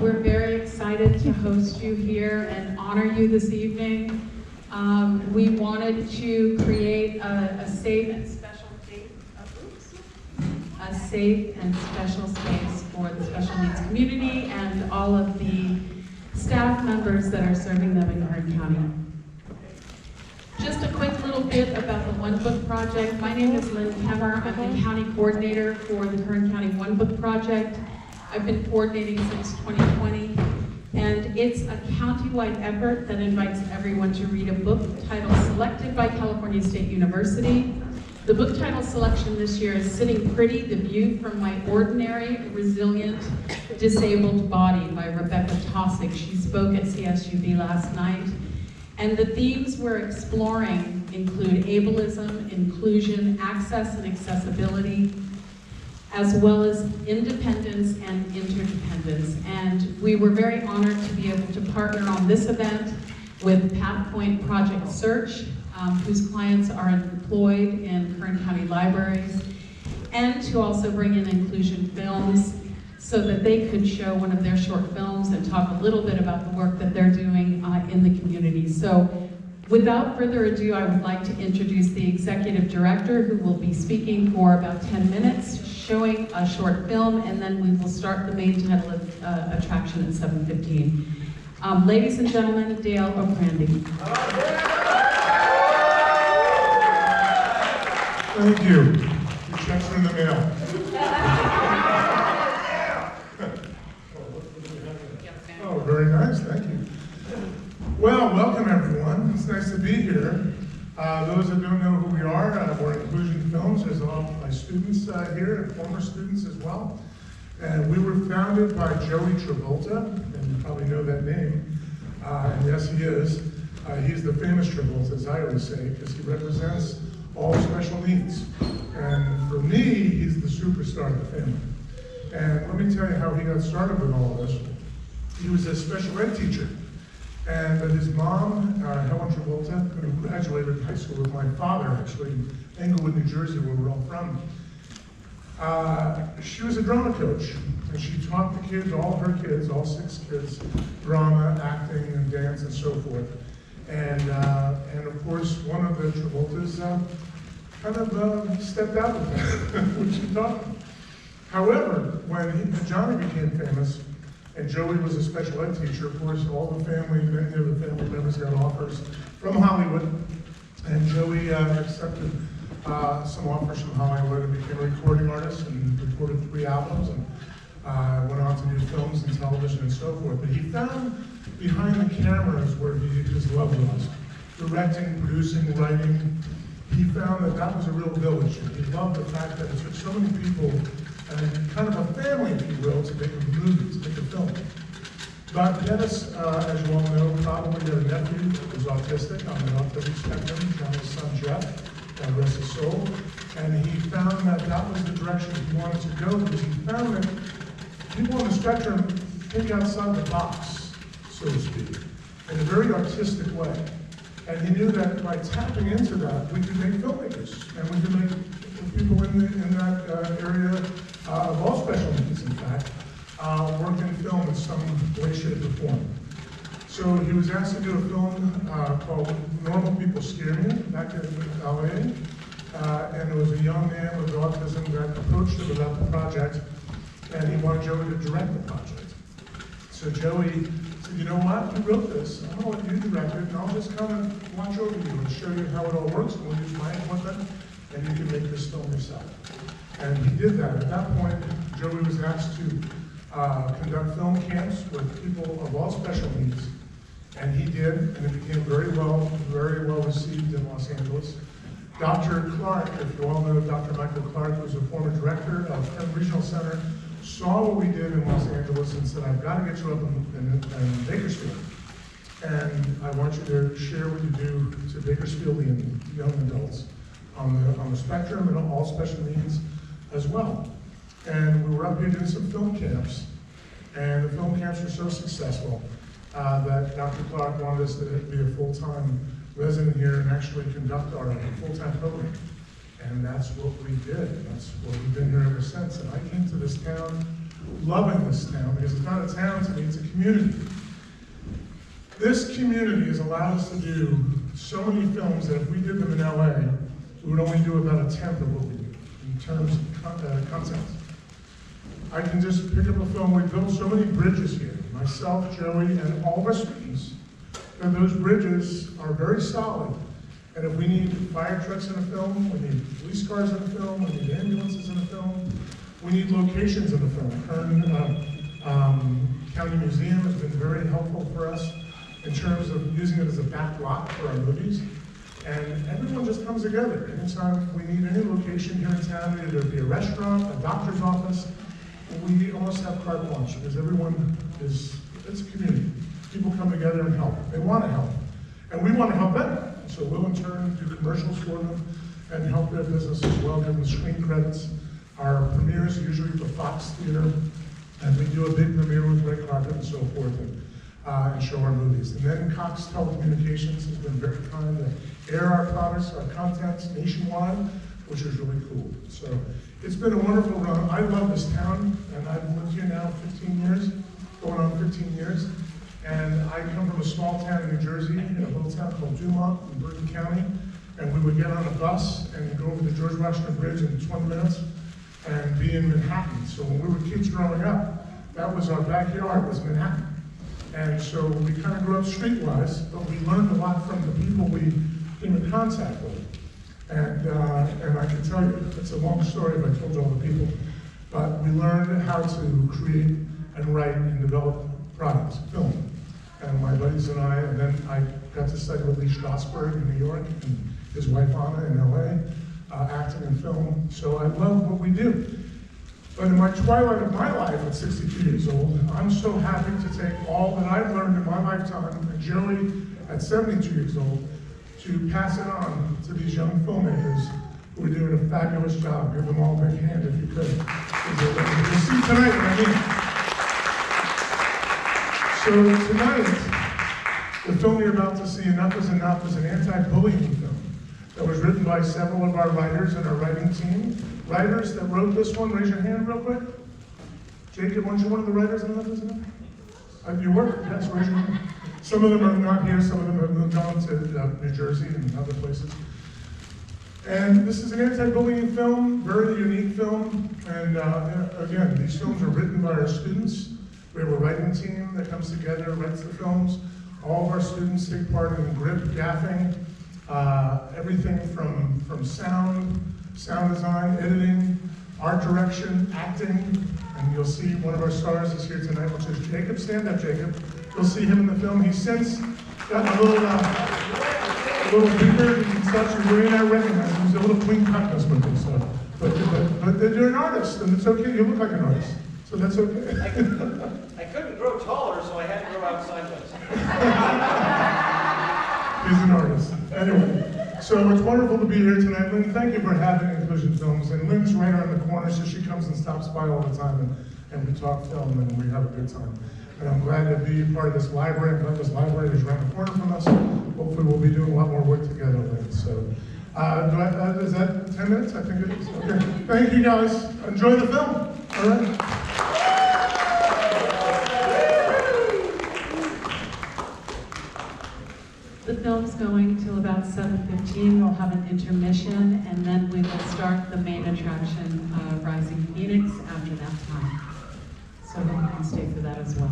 We're very excited to host you here and honor you this evening. We wanted to create a safe and special space for the special needs community and all of the staff members that are serving them in Kern County. Just a quick little bit about the One Book Project. My name is Lynn Kemmer. I'm the county coordinator for the Kern County One Book Project. I've been coordinating since 2020, and it's a countywide effort that invites everyone to read a book title selected by California State University. The book title selection this year is Sitting Pretty, The View from My Ordinary, Resilient, Disabled Body by Rebekah Taussig. She spoke at CSUB last night. And the themes we're exploring include ableism, inclusion, access and accessibility, as well as independence and interdependence. And we were very honored to be able to partner on this event with Pathpoint Project Search, whose clients are employed in Kern County libraries, and to also bring in Inclusion Films so that they could show one of their short films and talk a little bit about the work that they're doing in the community. So without further ado, I would like to introduce the executive director, who will be speaking for about 10 minutes, showing a short film, and then we will start the main title attraction at 7:15. Ladies and gentlemen, Dale Oprandy. Thank you. Your checks are in the mail. Oh, very nice, thank you. Well, welcome everyone. It's nice to be here. Those that don't know who we are, we're Inclusion Films. There's all my students here, and former students as well. And we were founded by Joey Travolta, and you probably know that name. And yes, he is. He's the famous Travolta, as I always say, because he represents all special needs. And for me, he's the superstar of the family. And let me tell you how he got started with all of this. He was a special ed teacher. And his mom, Helen Travolta, who graduated high school with my father, actually, in Englewood, New Jersey, where we're all from. She was a drama coach, and she taught the kids, all her 6 kids, drama, acting, and dance, and so forth. And of course, one of the Travoltas kind of stepped out of that, which she taught them. However, when Johnny became famous, and Joey was a special ed teacher, of course, all the family, many of the family members got offers from Hollywood, and Joey accepted some offers from Hollywood and became a recording artist and recorded 3 albums and went on to do films and television and so forth. But he found behind the cameras where his love was, directing, producing, writing. He found that was a real village. And he loved the fact that it took so many people and kind of a family, if you will, to make a movie, to make a film. But Dennis, as you all know, probably had a nephew that was autistic on the autism spectrum, Johnny's son Jeff, God rest his soul. And he found that was the direction he wanted to go, because he found that people on the spectrum think outside the box, so to speak, in a very artistic way. And he knew that by tapping into that, we could make filmmakers, and we could make people in that area of all special needs, in fact, work in film in some way, shape, or form. So he was asked to do a film called Normal People Scare Me, back in LA, and it was a young man with autism that approached him about the project, and he wanted Joey to direct the project. So Joey said, you know what, you wrote this, I'm gonna let you direct it, and I'll just kind of watch over you and show you how it all works, and we'll use my equipment, and you can make this film yourself. And he did that. At that point, Joey was asked to conduct film camps with people of all special needs, and he did, and it became very well received in Los Angeles. Dr. Clark, if you all know Dr. Michael Clark, who's a former director of Kern Regional Center, saw what we did in Los Angeles and said, I've got to get you up in Bakersfield. And I want you to share what you do to Bakersfieldian young adults on the spectrum and all special needs as well. And we were up here doing some film camps, and the film camps were so successful that Dr. Clark wanted us to be a full-time resident here and actually conduct our full-time program. And that's what we did. That's what we've been here ever since. And I came to this town loving this town, because it's not a town to me, it's a community. This community has allowed us to do so many films that if we did them in LA, we would only do about 1/10 of what we do in terms of content. I can just pick up a film. We built so many bridges here, myself, Joey, and all of our students, and those bridges are very solid. And if we need fire trucks in a film, we need police cars in a film, we need ambulances in a film, we need locations in a film. Kern County Museum has been very helpful for us in terms of using it as a back lot for our movies. And everyone just comes together. Anytime we need any location here in town, either it be a restaurant, a doctor's office, we almost have carte blanche because everyone is, it's a community. People come together and help. They want to help. And we want to help them. So we'll in turn do commercials for them and help their business as well, give them screen credits. Our premieres are usually at the Fox Theater, and we do a big premiere with red carpet and so forth, and show our movies. And then Cox Telecommunications has been very kind to air our products, our content nationwide, which is really cool. So it's been a wonderful run. I love this town, and I've lived here now 15 years, going on 15 years. And I come from a small town in New Jersey, in a little town called Dumont in Bergen County. And we would get on a bus and go over the George Washington Bridge in 20 minutes and be in Manhattan. So when we were kids growing up, that was our backyard, was Manhattan. And so we kind of grew up streetwise, but we learned a lot from the people we came in contact with. And I can tell you, it's a long story if I told you all the people, but we learned how to create and write and develop products, film. And my buddies and then I got to study with Lee Strasberg in New York, and his wife Anna in LA, acting and film. So I love what we do. But in my twilight of my life at 62 years old, I'm so happy to take all that I've learned in my lifetime, and Joey at 72 years old, to pass it on to these young filmmakers who are doing a fabulous job. Give them all a big hand if you could. You'll see tonight what I mean. So tonight, the film you're about to see, Enough is Enough, is an anti-bullying film that was written by several of our writers and our writing team. Writers that wrote this one, raise your hand real quick. Jacob, weren't you one of the writers on Enough is Enough? You were? Yes, raise your hand. Some of them are not here, some of them have moved on to New Jersey and other places. And this is an anti-bullying film, very unique film. And again, these films are written by our students. We have a writing team that comes together, writes the films. All of our students take part in grip, gaffing, everything from sound design, editing, art direction, acting. And you'll see one of our stars is here tonight, which is Jacob. Stand up, Jacob. You'll see him in the film. He's since got a little bigger and such. You may not recognize him. He's a little clean cut in this movie. So, but you're an artist, and it's okay. You look like an artist. So that's okay. I couldn't grow taller, so I had to grow out sideways. He's an artist. Anyway, so it's wonderful to be here tonight. Lynn, thank you for having Inclusion Films. And Lynn's right around the corner, so she comes and stops by all the time, and we talk film, and we have a good time. And I'm glad to be part of this library. I'm glad this library is around the corner from us. Hopefully we'll be doing a lot more work together, Lynn. So, is that 10 minutes? I think it is. Okay. Thank you, guys. Enjoy the film. All right. The film's going till about 7:15. We'll have an intermission, and then we will start the main attraction, Rising Phoenix, after that time. So hope you can stay for that as well.